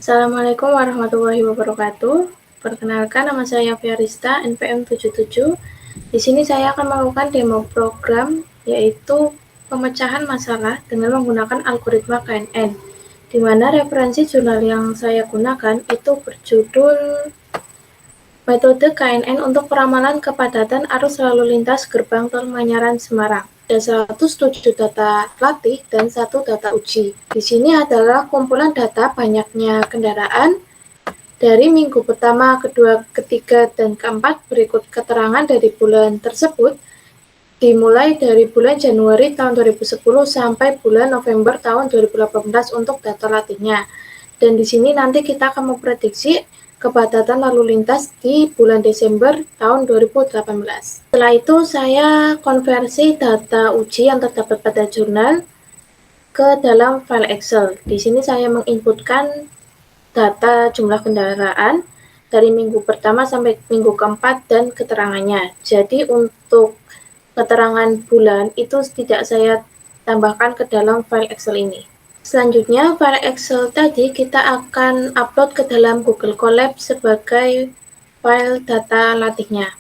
Assalamualaikum warahmatullahi wabarakatuh. Perkenalkan, nama saya Fiarista, NPM 77. Di sini saya akan melakukan demo program, yaitu pemecahan masalah dengan menggunakan algoritma KNN, di mana referensi jurnal yang saya gunakan itu berjudul Metode KNN untuk Peramalan Kepadatan Arus Lalu Lintas Gerbang Tol Manyaran Semarang. Ada 107 data latih dan 1 data uji. Di sini adalah kumpulan data banyaknya kendaraan dari minggu pertama, kedua, ketiga, dan keempat. Berikut keterangan dari bulan tersebut, dimulai dari bulan Januari tahun 2010 sampai bulan November tahun 2018 untuk data latihnya. Dan di sini nanti kita akan memprediksi kepadatan lalu lintas di bulan Desember tahun 2018. Setelah itu saya konversi data uji yang terdapat pada jurnal ke dalam file Excel. Di sini saya menginputkan data jumlah kendaraan dari minggu pertama sampai minggu keempat dan keterangannya. Jadi untuk keterangan bulan itu tidak saya tambahkan ke dalam file Excel ini. Selanjutnya, file Excel tadi kita akan upload ke dalam Google Colab sebagai file data latihnya.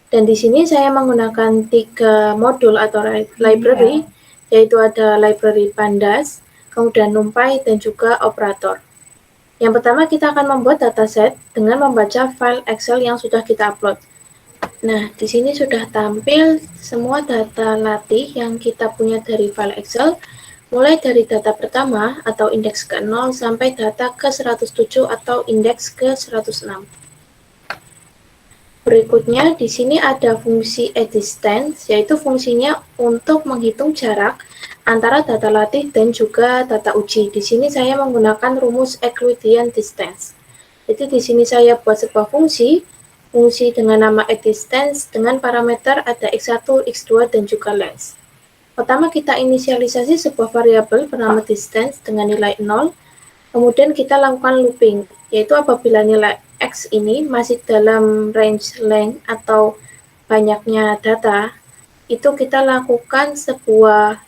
Dan di sini saya menggunakan 3 modul atau library, yaitu ada library Pandas, kemudian NumPy, dan juga operator. Yang pertama, kita akan membuat dataset dengan membaca file Excel yang sudah kita upload. Nah, di sini sudah tampil semua data latih yang kita punya dari file Excel, mulai dari data pertama atau indeks ke-0 sampai data ke-107 atau indeks ke-106. Berikutnya, di sini ada fungsi distance, yaitu fungsinya untuk menghitung jarak antara data latih dan juga data uji. Di sini saya menggunakan rumus Euclidean distance. Jadi di sini saya buat sebuah fungsi dengan nama distance dengan parameter ada x1, x2, dan juga length. Pertama kita inisialisasi sebuah variabel bernama distance dengan nilai 0, kemudian kita lakukan looping, yaitu apabila nilai x ini masih dalam range length atau banyaknya data, itu kita lakukan sebuah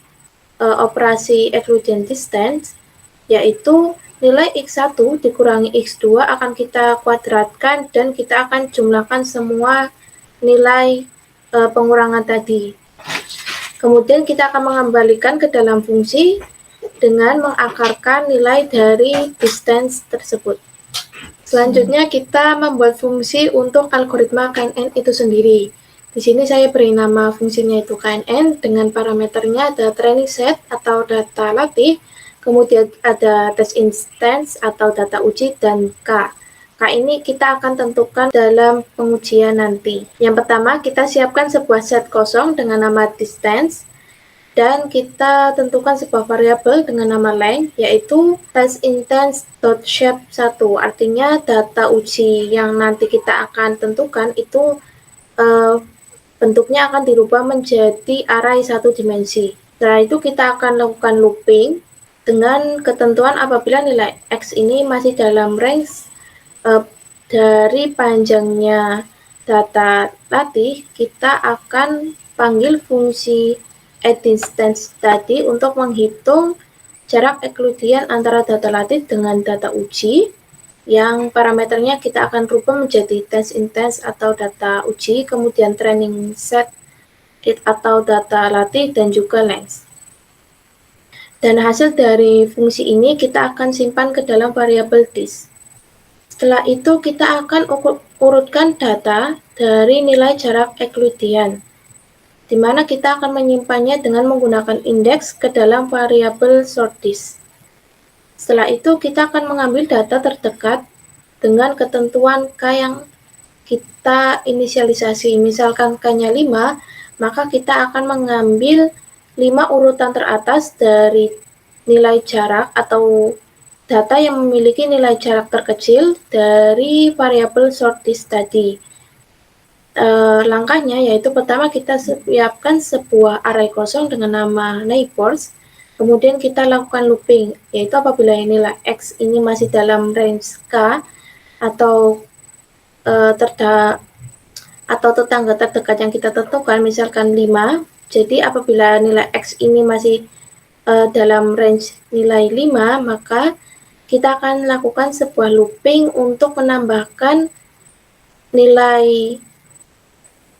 operasi Euclidean distance, yaitu nilai x1 dikurangi x2 akan kita kuadratkan dan kita akan jumlahkan semua nilai pengurangan tadi. Kemudian kita akan mengembalikan ke dalam fungsi dengan mengakarkan nilai dari distance tersebut. Selanjutnya kita membuat fungsi untuk algoritma KNN itu sendiri. Di sini saya beri nama fungsinya itu KNN dengan parameternya ada training set atau data latih, kemudian ada test instance atau data uji, dan K. K ini kita akan tentukan dalam pengujian nanti. Yang pertama, kita siapkan sebuah set kosong dengan nama distance, dan kita tentukan sebuah variabel dengan nama length, yaitu testinstance.shape1. Artinya data uji yang nanti kita akan tentukan itu bentuknya akan dirubah menjadi array satu dimensi. Setelah itu kita akan lakukan looping dengan ketentuan apabila nilai x ini masih dalam range dari panjangnya data latih, kita akan panggil fungsi distance tadi untuk menghitung jarak Euclidean antara data latih dengan data uji, yang parameternya kita akan rubah menjadi test instance atau data uji, kemudian training set atau data latih, dan juga length. Dan hasil dari fungsi ini kita akan simpan ke dalam variabel dis. Setelah itu kita akan urutkan data dari nilai jarak Euclidean, di mana kita akan menyimpannya dengan menggunakan indeks ke dalam variabel sortDis. Setelah itu kita akan mengambil data terdekat dengan ketentuan K yang kita inisialisasi. Misalkan K-nya 5, maka kita akan mengambil 5 urutan teratas dari nilai jarak atau data yang memiliki nilai jarak terkecil dari variabel sortDis tadi. Langkahnya yaitu pertama kita siapkan sebuah array kosong dengan nama neighbors, kemudian kita lakukan looping, yaitu apabila nilai x ini masih dalam range k atau tetangga terdekat yang kita tentukan, misalkan 5. Jadi apabila nilai x ini masih dalam range nilai 5, maka kita akan lakukan sebuah looping untuk menambahkan nilai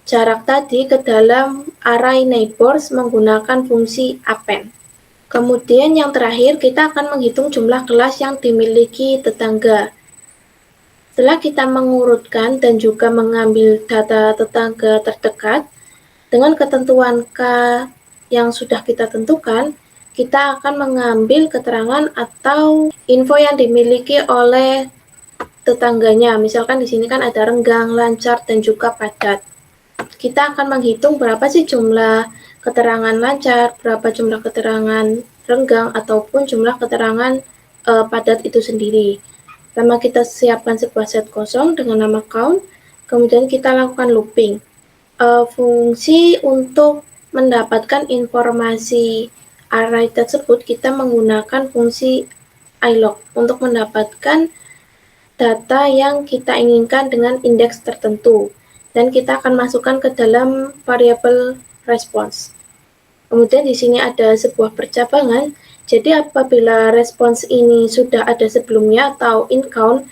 jarak tadi ke dalam array neighbors menggunakan fungsi append. Kemudian yang terakhir, kita akan menghitung jumlah kelas yang dimiliki tetangga. Setelah kita mengurutkan dan juga mengambil data tetangga terdekat, dengan ketentuan K yang sudah kita tentukan, kita akan mengambil keterangan atau info yang dimiliki oleh tetangganya. Misalkan di sini kan ada renggang, lancar, dan juga padat. Kita akan menghitung berapa sih jumlah keterangan lancar, berapa jumlah keterangan renggang, ataupun jumlah keterangan padat itu sendiri. Pertama kita siapkan sebuah set kosong dengan nama count, kemudian kita lakukan looping. Fungsi untuk mendapatkan informasi array tersebut kita menggunakan fungsi ilog untuk mendapatkan data yang kita inginkan dengan indeks tertentu, dan kita akan masukkan ke dalam variabel response. Kemudian di sini ada sebuah percabangan. Jadi apabila respons ini sudah ada sebelumnya atau in count,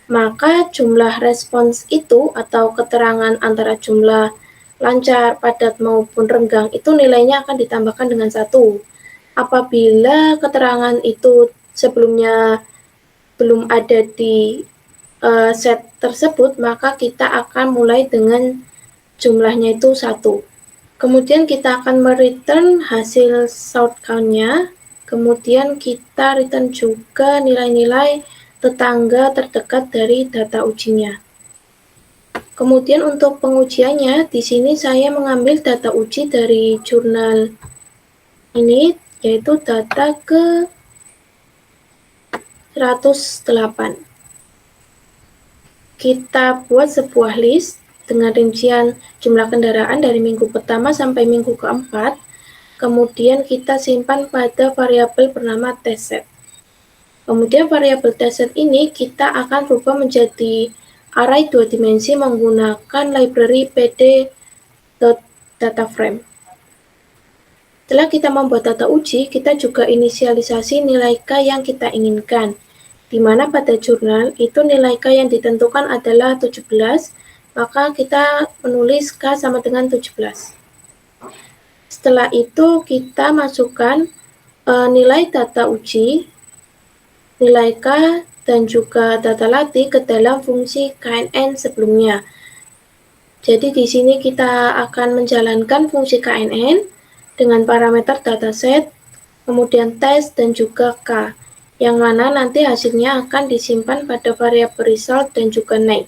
maka jumlah respons itu atau keterangan antara jumlah lancar, padat maupun renggang itu nilainya akan ditambahkan dengan 1. Apabila keterangan itu sebelumnya belum ada di set tersebut, maka kita akan mulai dengan jumlahnya itu 1. Kemudian kita akan mereturn hasil sort count-nya. Kemudian kita return juga nilai-nilai tetangga terdekat dari data ujinya. Kemudian untuk pengujiannya, di sini saya mengambil data uji dari jurnal ini, yaitu data ke 108. Kita buat sebuah list dengan rincian jumlah kendaraan dari minggu pertama sampai minggu keempat. Kemudian kita simpan pada variabel bernama testset. Kemudian variabel testset ini kita akan rubah menjadi array 2 dimensi menggunakan library pd.dataframe. Setelah kita membuat data uji, kita juga inisialisasi nilai K yang kita inginkan, di mana pada jurnal itu nilai K yang ditentukan adalah 17, maka kita menulis K sama dengan 17. Setelah itu kita masukkan nilai data uji, nilai K, dan juga data latih ke dalam fungsi KNN sebelumnya. Jadi di sini kita akan menjalankan fungsi KNN dengan parameter dataset, kemudian tes, dan juga K, yang mana nanti hasilnya akan disimpan pada variabel result dan juga name.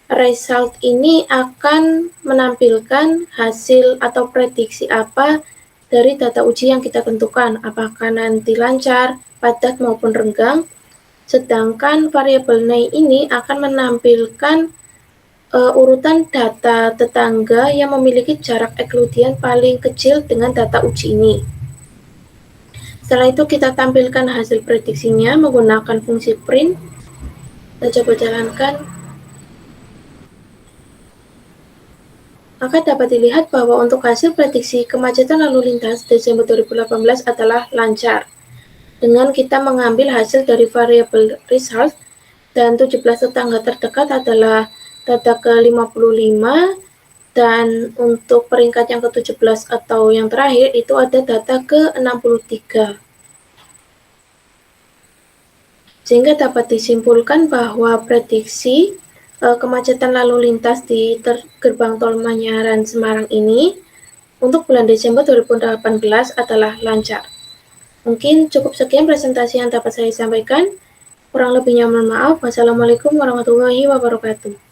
Result ini akan menampilkan hasil atau prediksi apa dari data uji yang kita tentukan, apakah nanti lancar, padat maupun renggang. Sedangkan variabel name ini akan menampilkan urutan data tetangga yang memiliki jarak ekludian paling kecil dengan data uji ini. Setelah itu kita tampilkan hasil prediksinya menggunakan fungsi print. Kita coba jalankan. Maka dapat dilihat bahwa untuk hasil prediksi kemacetan lalu lintas Desember 2018 adalah lancar, dengan kita mengambil hasil dari variabel result, dan 17 tetangga terdekat adalah data ke-55, dan untuk peringkat yang ke-17 atau yang terakhir itu ada data ke-63. Sehingga dapat disimpulkan bahwa prediksi kemacetan lalu lintas di gerbang tol Manyaran Semarang ini untuk bulan Desember 2018 adalah lancar. Mungkin cukup sekian presentasi yang dapat saya sampaikan. Kurang lebihnya mohon maaf. Wassalamualaikum warahmatullahi wabarakatuh.